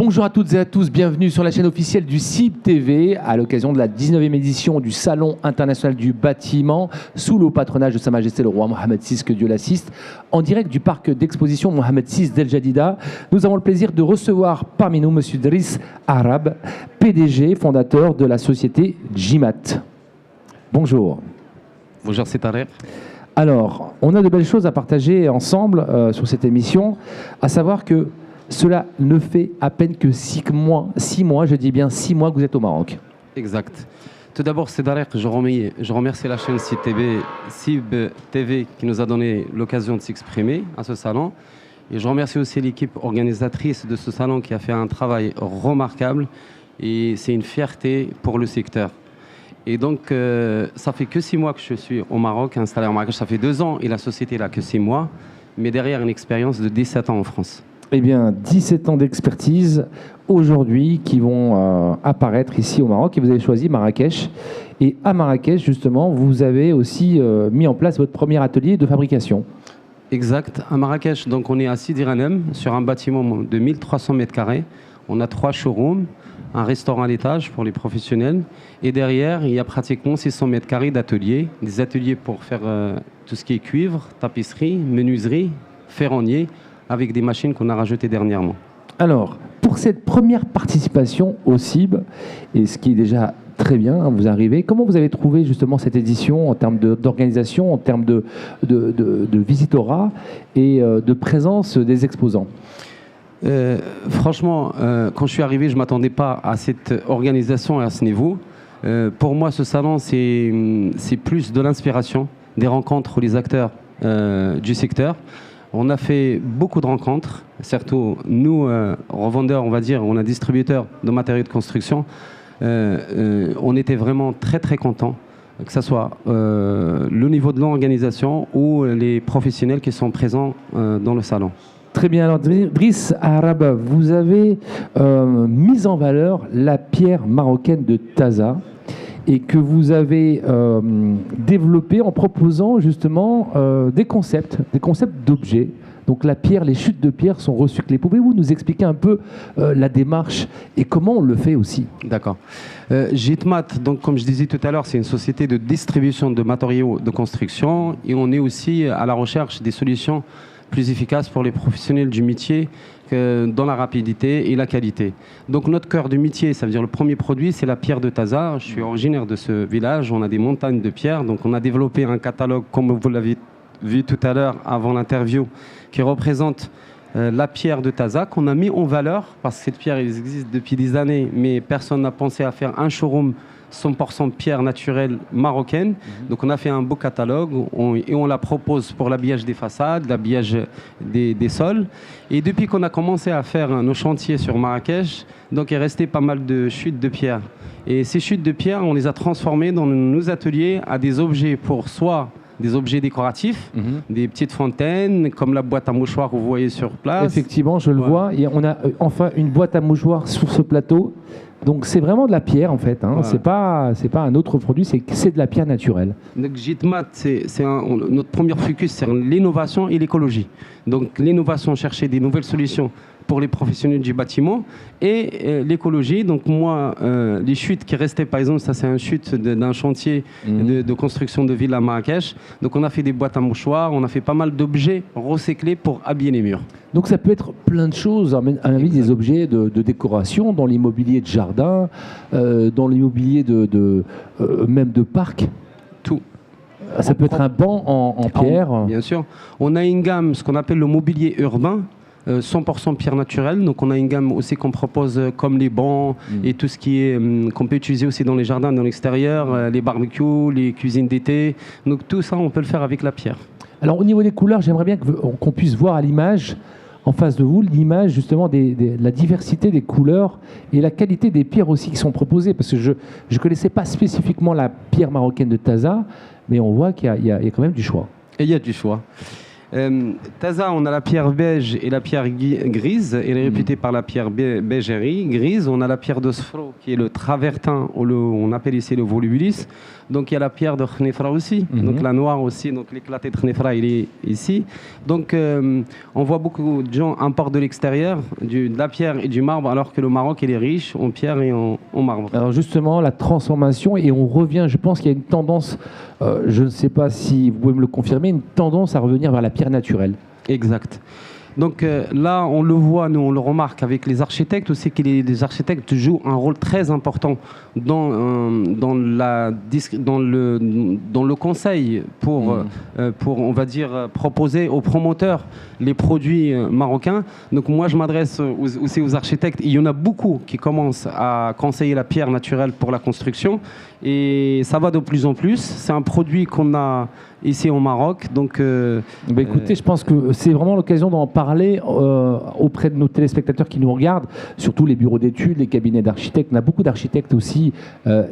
Bonjour à toutes et à tous, bienvenue sur la chaîne officielle du CIB TV à l'occasion de la 19e édition du Salon international du bâtiment sous le patronage de Sa Majesté le roi Mohammed VI, que Dieu l'assiste, en direct du parc d'exposition Mohammed VI d'El Jadida. Nous avons le plaisir de recevoir parmi nous Monsieur Driss Arab, PDG, fondateur de la société Jimat. Bonjour. Bonjour, c'est Tarek. Alors, on a de belles choses à partager ensemble sur cette émission, à savoir que cela ne fait à peine que 6 mois, je dis bien 6 mois que vous êtes au Maroc. Exact. Tout d'abord, c'est Tarek, je remercie la chaîne CIB TV qui nous a donné l'occasion de s'exprimer à ce salon. Et je remercie aussi l'équipe organisatrice de ce salon qui a fait un travail remarquable. Et c'est une fierté pour le secteur. Et donc, ça fait que 6 mois que je suis au Maroc, installé au Maroc. Ça fait 2 ans et la société n'a que 6 mois, mais derrière une expérience de 17 ans en France. Eh bien, 17 ans d'expertise aujourd'hui qui vont apparaître ici au Maroc. Et vous avez choisi Marrakech. Et à Marrakech, justement, vous avez aussi mis en place votre premier atelier de fabrication. Exact. À Marrakech, donc on est à Sidi Ranem, sur un bâtiment de 1300 mètres carrés. On a 3 showrooms, un restaurant à l'étage pour les professionnels. Et derrière, il y a pratiquement 600 mètres carrés d'ateliers. Des ateliers pour faire tout ce qui est cuivre, tapisserie, menuiserie, ferronnier, avec des machines qu'on a rajoutées dernièrement. Alors, pour cette première participation au CIB, et ce qui est déjà très bien, vous arrivez, comment vous avez trouvé justement cette édition en termes d'organisation, en termes de visitorat et de présence des exposants? Franchement, quand je suis arrivé, je ne m'attendais pas à cette organisation et à ce niveau. Pour moi, ce salon, c'est plus de l'inspiration, des rencontres pour les acteurs du secteur. On a fait beaucoup de rencontres, surtout nous, revendeurs, on va dire, on a distributeurs de matériaux de construction. On était vraiment très très contents, que ce soit le niveau de l'organisation ou les professionnels qui sont présents dans le salon. Très bien. Alors, Driss Arab, vous avez mis en valeur la pierre marocaine de Taza et que vous avez développé en proposant justement des concepts d'objets. Donc la pierre, les chutes de pierre sont recyclées. Pouvez-vous nous expliquer un peu la démarche et comment on le fait aussi? D'accord. Jitmat, donc comme je disais tout à l'heure, c'est une société de distribution de matériaux de construction et on est aussi à la recherche des solutions plus efficaces pour les professionnels du métier dans la rapidité et la qualité. Donc notre cœur du métier, ça veut dire le premier produit, c'est la pierre de Taza. Je suis originaire de ce village, on a des montagnes de pierres, donc on a développé un catalogue, comme vous l'avez vu tout à l'heure avant l'interview, qui représente la pierre de Taza, qu'on a mis en valeur, parce que cette pierre elle existe depuis des années, mais personne n'a pensé à faire un showroom 100% pierre naturelle marocaine. Donc on a fait un beau catalogue et on la propose pour l'habillage des façades, l'habillage des sols. Et depuis qu'on a commencé à faire nos chantiers sur Marrakech, donc il restait pas mal de chutes de pierre. Et ces chutes de pierre, on les a transformées dans nos ateliers à des objets pour soit des objets décoratifs, des petites fontaines, comme la boîte à mouchoirs que vous voyez sur place. Effectivement, je le vois. Et on a enfin une boîte à mouchoirs sur ce plateau. Donc c'est vraiment de la pierre en fait. Hein. Ouais. C'est pas un autre produit, c'est de la pierre naturelle. Donc Jitmat, notre premier focus, c'est l'innovation et l'écologie. Donc l'innovation, chercher des nouvelles solutions pour les professionnels du bâtiment et l'écologie. Donc moi, les chutes qui restaient, par exemple, ça c'est une chute d'un chantier de construction de ville à Marrakech. Donc on a fait des boîtes à mouchoirs, on a fait pas mal d'objets recyclés pour habiller les murs. Donc ça peut être plein de choses, à mon avis, des objets de décoration dans l'immobilier de jardin, dans l'immobilier même de parc. Tout. Ça peut être un banc en pierre. Bien sûr. On a une gamme, ce qu'on appelle le mobilier urbain, 100% pierre naturelle. Donc on a une gamme aussi qu'on propose comme les bancs et tout ce qui est qu'on peut utiliser aussi dans les jardins, dans l'extérieur, les barbecues, les cuisines d'été. Donc tout ça, on peut le faire avec la pierre. Alors au niveau des couleurs, j'aimerais bien qu'on puisse voir à l'image, en face de vous, l'image justement de la diversité des couleurs et la qualité des pierres aussi qui sont proposées. Parce que je ne connaissais pas spécifiquement la pierre marocaine de Taza, mais on voit qu'il y a quand même du choix. Et il y a du choix. Taza, on a la pierre beige et la pierre grise. Elle est réputée par la pierre beige et grise. On a la pierre de Sfro qui est le travertin, ou on appelle ici le volubilis. Donc il y a la pierre de Khnefra aussi, donc la noire aussi. Donc l'éclaté de Khnefra, il est ici. Donc on voit beaucoup de gens importent de l'extérieur de la pierre et du marbre, alors que le Maroc il est riche en pierre et en marbre. Alors justement, la transformation, et on revient, je pense qu'il y a une tendance, je ne sais pas si vous pouvez me le confirmer, une tendance à revenir vers la pierre naturelle. Exact. Donc là, on le voit, nous on le remarque avec les architectes aussi, que les architectes jouent un rôle très important dans le conseil pour, on va dire, proposer aux promoteurs les produits marocains. Donc moi, je m'adresse aussi aux architectes. Il y en a beaucoup qui commencent à conseiller la pierre naturelle pour la construction et ça va de plus en plus. C'est un produit qu'on a ici au Maroc. Donc, écoutez, je pense que c'est vraiment l'occasion d'en parler auprès de nos téléspectateurs qui nous regardent, surtout les bureaux d'études, les cabinets d'architectes. On a beaucoup d'architectes aussi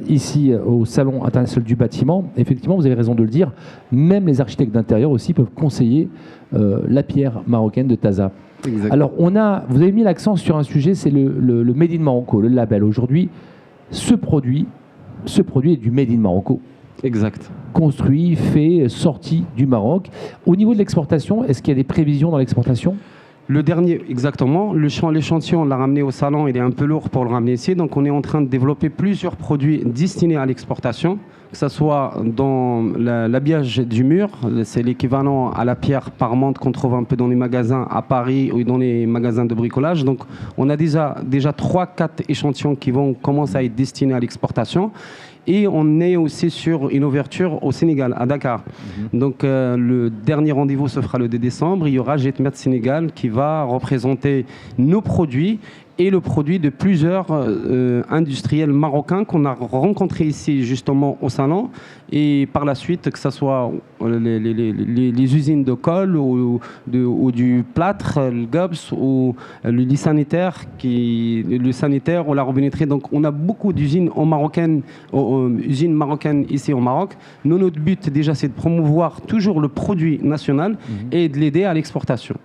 ici au Salon international du bâtiment. Effectivement, vous avez raison de le dire, même les architectes d'intérieur aussi peuvent conseiller la pierre marocaine de Taza. Exactement. Alors, vous avez mis l'accent sur un sujet, c'est le Made in Morocco, le label. Aujourd'hui, ce produit est du Made in Morocco. Exact. Construit, fait, sorti du Maroc. Au niveau de l'exportation, est-ce qu'il y a des prévisions dans l'exportation ? Le dernier, exactement. L'échantillon, on l'a ramené au salon, il est un peu lourd pour le ramener ici. Donc on est en train de développer plusieurs produits destinés à l'exportation, que ce soit dans l'habillage du mur, c'est l'équivalent à la pierre paremante qu'on trouve un peu dans les magasins à Paris ou dans les magasins de bricolage. Donc on a déjà 3-4 échantillons qui vont commencer à être destinés à l'exportation. Et on est aussi sur une ouverture au Sénégal, à Dakar. Donc le dernier rendez-vous se fera le 2 décembre. Il y aura Jetmet Sénégal qui va représenter nos produits et le produit de plusieurs industriels marocains qu'on a rencontrés ici justement au salon. Et par la suite, que ce soit les usines de colle ou du plâtre, le GOBS ou le lit sanitaire, le sanitaire ou la robinetterie. Donc on a beaucoup d'usines usines marocaines ici au Maroc. Nous, notre but déjà, c'est de promouvoir toujours le produit national et de l'aider à l'exportation.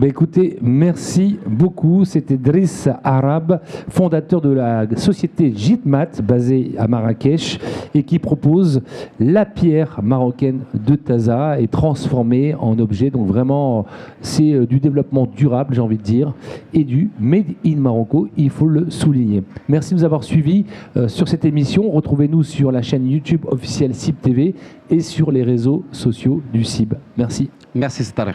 Écoutez, merci beaucoup. C'était Driss Arab, fondateur de la société Jetmat, basée à Marrakech, et qui propose la pierre marocaine de Taza et transformée en objet. Donc vraiment, c'est du développement durable, j'ai envie de dire, et du Made in Morocco, il faut le souligner. Merci de nous avoir suivis sur cette émission. Retrouvez-nous sur la chaîne YouTube officielle CIB TV et sur les réseaux sociaux du CIB. Merci. Merci, Starer.